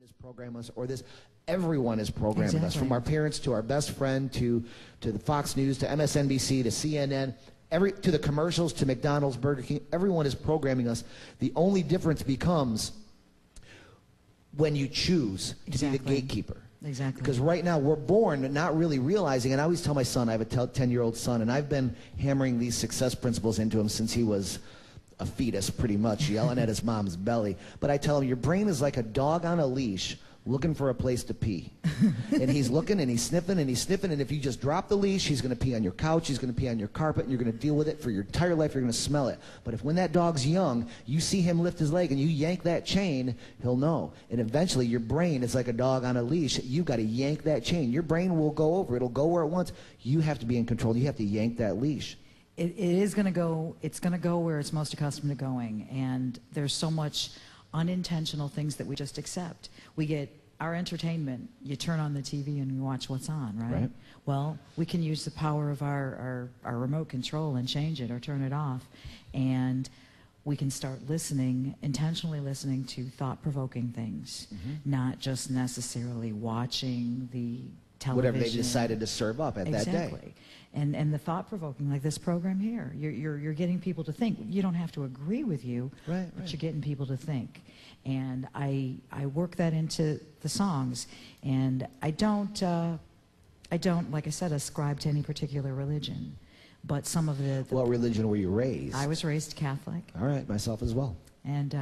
is programming us, or this, everyone is programming us, from our parents to our best friend to the Fox News to MSNBC to CNN, to the commercials to McDonald's, Burger King. Everyone is programming us. The only difference becomes when you choose to be the gatekeeper. Exactly. Because right now we're born not really realizing, and I always tell my son, I have a 10-year-old son, and I've been hammering these success principles into him since he was a fetus, pretty much, yelling at his mom's belly. But I tell him, your brain is like a dog on a leash looking for a place to pee. And he's looking and he's sniffing and he's sniffing, and if you just drop the leash, he's going to pee on your couch, he's going to pee on your carpet, and you're going to deal with it for your entire life. You're going to smell it. But if when that dog's young, you see him lift his leg and you yank that chain, he'll know. And eventually your brain is like a dog on a leash. You've got to yank that chain. Your brain will go over. It'll go where it wants. You have to be in control. You have to yank that leash. It is going to go, it's going to go where it's most accustomed to going. And there's so much unintentional things that we just accept. We get our entertainment. You turn on the TV and you watch what's on, right? Well, we can use the power of our remote control and change it or turn it off. And we can start listening, intentionally listening to thought-provoking things, not just necessarily watching the television. Whatever they decided to serve up at that day. Exactly. And the thought-provoking, like this program here, you're getting people to think. You don't have to agree with you, but you're getting people to think. And I work that into the songs. And I don't, like I said, ascribe to any particular religion. But some of the what religion were you raised? I was raised Catholic. All right, myself as well. And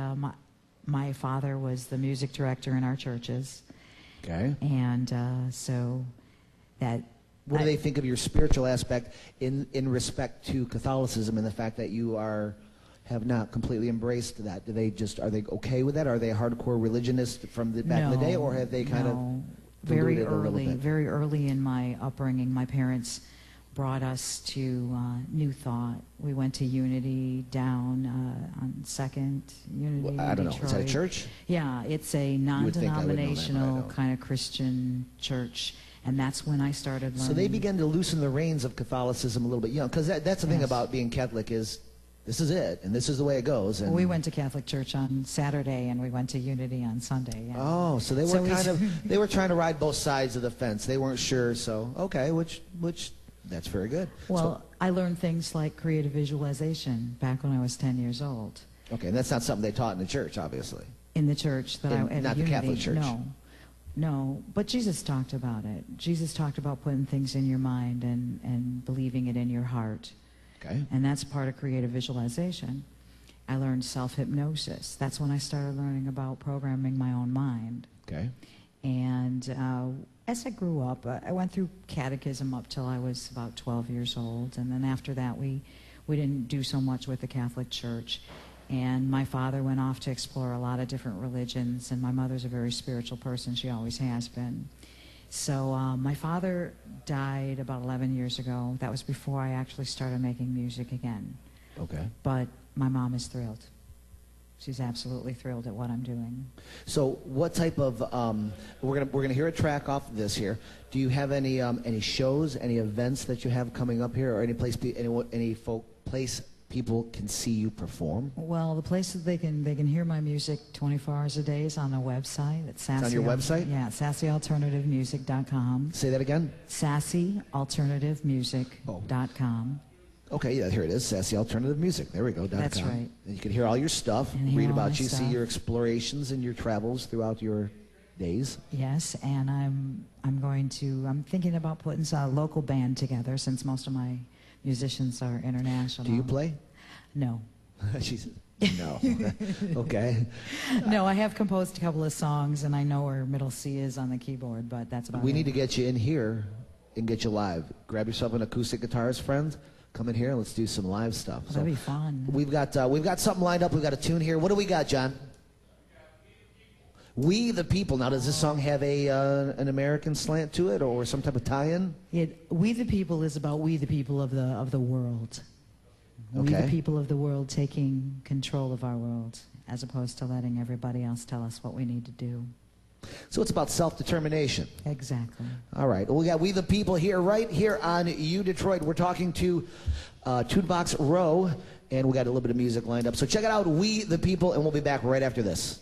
my father was the music director in our churches. Okay. And so that... What do they think of your spiritual aspect in respect to Catholicism and the fact that you have not completely embraced that? Are they okay with that? Are they hardcore religionists from back in the day, or have they kind of very early in my upbringing, my parents brought us to New Thought. We went to Unity down on 2nd, Unity, I don't know. Detroit. Is that a church? Yeah, it's a non-denominational kind of Christian church. And that's when I started learning. So they began to loosen the reins of Catholicism a little bit young, because that's the thing about being Catholic is this is it, and this is the way it goes. And we went to Catholic church on Saturday, and we went to Unity on Sunday. Yeah. Oh, so they were they were trying to ride both sides of the fence. They weren't sure, so okay, which that's very good. Well, I learned things like creative visualization back when I was 10 years old. Okay, and that's not something they taught in the church, obviously. In the church that I at not Unity, the Catholic church. No, but Jesus talked about it. Jesus talked about putting things in your mind and believing it in your heart. Okay. And that's part of creative visualization. I learned self-hypnosis. That's when I started learning about programming my own mind. Okay. And as I grew up, I went through catechism up till I was about 12 years old. And then after that, we didn't do so much with the Catholic Church. And my father went off to explore a lot of different religions, and my mother's a very spiritual person. She always has been. So my father died about 11 years ago. That was before I actually started making music again. Okay. But my mom is thrilled. She's absolutely thrilled at what I'm doing. So what type of, we're gonna hear a track off of this here. Do you have any shows, any events that you have coming up here, or any place people can see you perform? Well, the places they can hear my music 24 hours a day is on the website. It's on your website? Yeah, sassyalternativemusic.com. Say that again? sassyalternativemusic.com. Okay, yeah, here it is, Sassy Alternative Music. There we go, That's .com. right. And you can hear all your stuff, read about you, see your explorations and your travels throughout your days. Yes, and I'm thinking about putting a local band together, since most of my musicians are international. Do you play? No. She said, no. Okay. No, I have composed a couple of songs, and I know where middle C is on the keyboard, but that's about it. We need to get you in here and get you live. Grab yourself an acoustic guitarist, friend. Come in here and let's do some live stuff. That'd be fun. We've got something lined up. We've got a tune here. What do we got, John? We the People. Now, does this song have an American slant to it, or some type of tie-in? We the People is about we the people of the world. Okay. We the people of the world taking control of our world, as opposed to letting everybody else tell us what we need to do. So it's about self-determination. Exactly. All right. Well, we got We the People here, right here on U Detroit. We're talking to Vox Ro, and we got a little bit of music lined up. So check it out, We the People, and we'll be back right after this.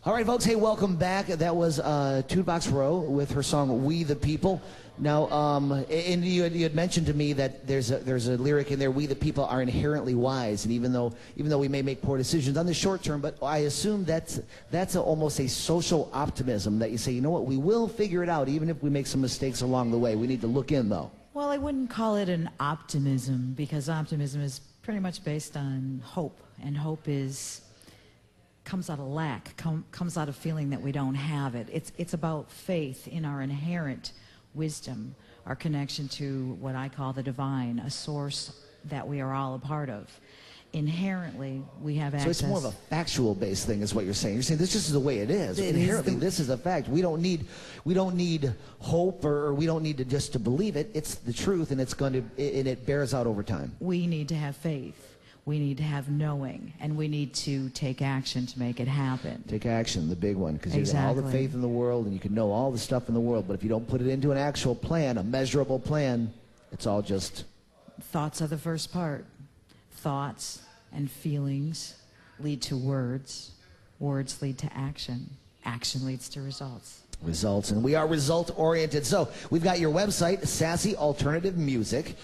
All right, folks. Hey, welcome back. That was Vox Ro with her song "We the People." Now, and you had mentioned to me that there's a lyric in there: "We the people are inherently wise," and even though we may make poor decisions on the short term, but I assume that's almost a social optimism that you say, you know what, we will figure it out, even if we make some mistakes along the way. We need to look in, though. Well, I wouldn't call it an optimism, because optimism is pretty much based on hope, and hope comes out of lack, comes out of feeling that we don't have it. It's about faith in our inherent wisdom, our connection to what I call the divine, a source that we are all a part of. Inherently, we have access. So it's more of a factual-based thing, is what you're saying. You're saying this just is the way it is. Inherently, this is a fact. We don't need hope, or we don't need just to believe it. It's the truth, and it bears out over time. We need to have faith. We need to have knowing, and we need to take action to make it happen. Take action, the big one, because you Exactly. have all the faith in the world, and you can know all the stuff in the world, but if you don't put it into an actual plan, a measurable plan, it's all just... Thoughts are the first part. Thoughts and feelings lead to words. Words lead to action. Action leads to results. Results, and we are result-oriented. So we've got your website, Sassy Alternative Music.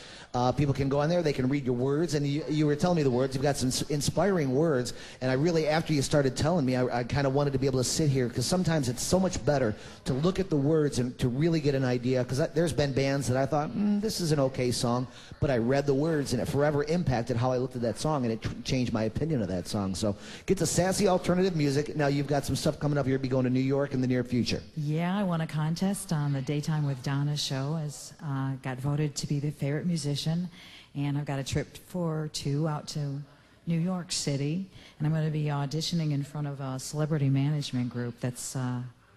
People can go on there, they can read your words, and you were telling me the words. You've got some inspiring words, and I really, after you started telling me, I kind of wanted to be able to sit here, because sometimes it's so much better to look at the words and to really get an idea, because there's been bands that I thought, this is an okay song, but I read the words, and it forever impacted how I looked at that song, and it changed my opinion of that song. So get to Sassy Alternative Music. Now you've got some stuff coming up. You'll be going to New York in the near future. Yeah, I won a contest on the Daytime with Donna show, as got voted to be the favorite musician, and I've got a trip for two out to New York City, and I'm going to be auditioning in front of a celebrity management group that's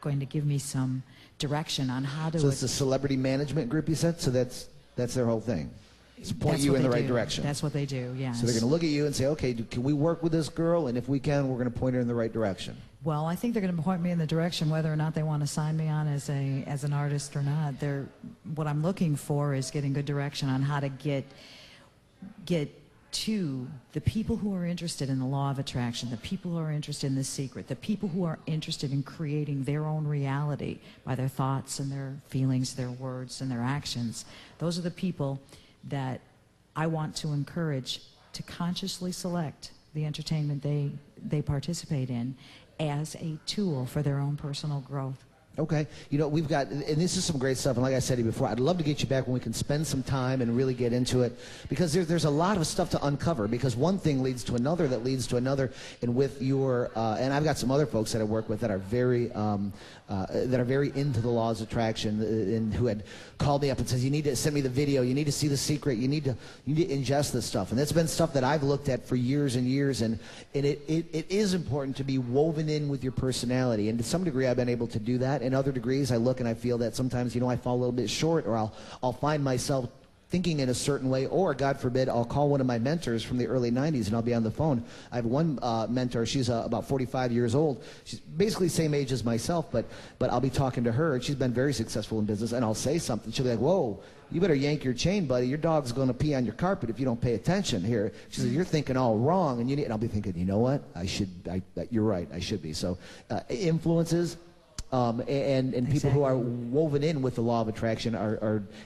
going to give me some direction on how to... So it's a celebrity management group, you said? So that's their whole thing? It's to point That's you what in the they right do. direction? That's what they do, yes. So they're going to look at you and say, okay, can we work with this girl? And if we can, we're going to point her in the right direction. Well, I think they're going to point me in the direction whether or not they want to sign me on as an artist or not. What I'm looking for is getting good direction on how to get to the people who are interested in the law of attraction, the people who are interested in the secret, the people who are interested in creating their own reality by their thoughts and their feelings, their words and their actions. Those are the people that I want to encourage to consciously select the entertainment they participate in as a tool for their own personal growth. Okay. You know, we've got, and this is some great stuff, and like I said to you before, I'd love to get you back when we can spend some time and really get into it, because there's a lot of stuff to uncover, because one thing leads to another that leads to another, and with your, and I've got some other folks that I work with that are very into the laws of attraction, and who had called me up and says, you need to send me the video, you need to see The Secret, you need to ingest this stuff. And that's been stuff that I've looked at for years and years, and it is important to be woven in with your personality, and to some degree I've been able to do that. In other degrees, I look and I feel that sometimes, I fall a little bit short, or I'll find myself thinking in a certain way, or God forbid, I'll call one of my mentors from the early 90s and I'll be on the phone. I have one mentor, she's about 45 years old. She's basically the same age as myself, but I'll be talking to her, and she's been very successful in business, and I'll say something. She'll be like, whoa, you better yank your chain, buddy. Your dog's going to pee on your carpet if you don't pay attention here. She says, you're thinking all wrong, and I'll be thinking, you know what? You're right, I should be. So influences, and people who are woven in with the law of attraction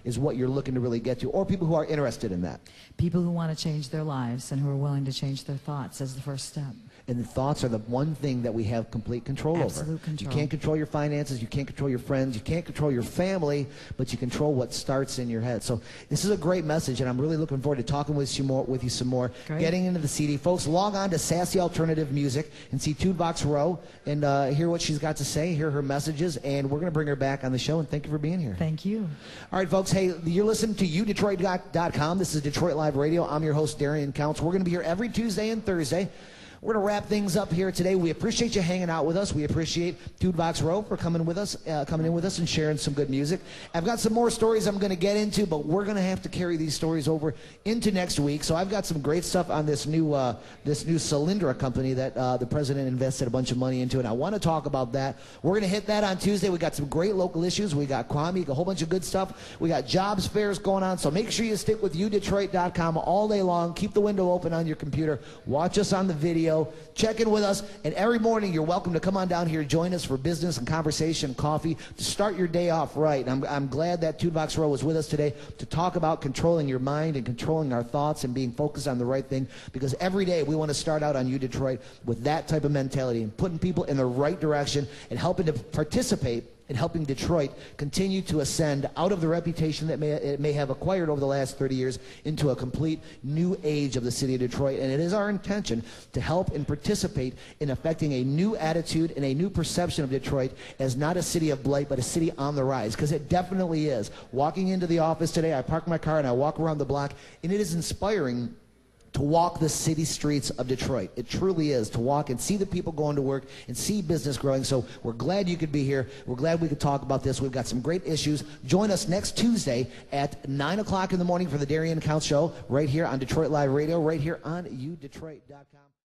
is what you're looking to really get to, or people who are interested in that. People who want to change their lives and who are willing to change their thoughts as the first step. And the thoughts are the one thing that we have complete control over. Absolute control. You can't control your finances, you can't control your friends, you can't control your family, but you control what starts in your head. So this is a great message, and I'm really looking forward to talking with you some more, Great. Getting into the CD. Folks, log on to Sassy Alternative Music and see Vox Ro and hear what she's got to say, hear her messages, and we're going to bring her back on the show, and thank you for being here. Thank you. All right, folks, hey, you're listening to udetroit.com. This is Detroit Live Radio. I'm your host, Darian Counts. We're going to be here every Tuesday and Thursday. We're going to wrap things up here today. We appreciate you hanging out with us. We appreciate Vox Ro for coming in with us and sharing some good music. I've got some more stories I'm going to get into, but we're going to have to carry these stories over into next week. So I've got some great stuff on this new Cylindra company that the president invested a bunch of money into, and I want to talk about that. We're going to hit that on Tuesday. We got some great local issues. We got Kwame, a whole bunch of good stuff. We got jobs fairs going on. So make sure you stick with udetroit.com all day long. Keep the window open on your computer. Watch us on the video. Radio. Check in with us, and every morning you're welcome to come on down here, join us for business and conversation, coffee, to start your day off right. And I'm glad that Vox Ro was with us today to talk about controlling your mind and controlling our thoughts and being focused on the right thing, because every day we want to start out on You Detroit with that type of mentality and putting people in the right direction and helping to participate in helping Detroit continue to ascend out of the reputation that it may have acquired over the last 30 years into a complete new age of the city of Detroit. And it is our intention to help and participate in affecting a new attitude and a new perception of Detroit as not a city of blight, but a city on the rise, because it definitely is. Walking into the office today, I park my car and I walk around the block, and it is inspiring to walk the city streets of Detroit. It truly is, to walk and see the people going to work and see business growing. So we're glad you could be here. We're glad we could talk about this. We've got some great issues. Join us next Tuesday at 9 o'clock in the morning for the Darian Counts show right here on Detroit Live Radio, right here on udetroit.com.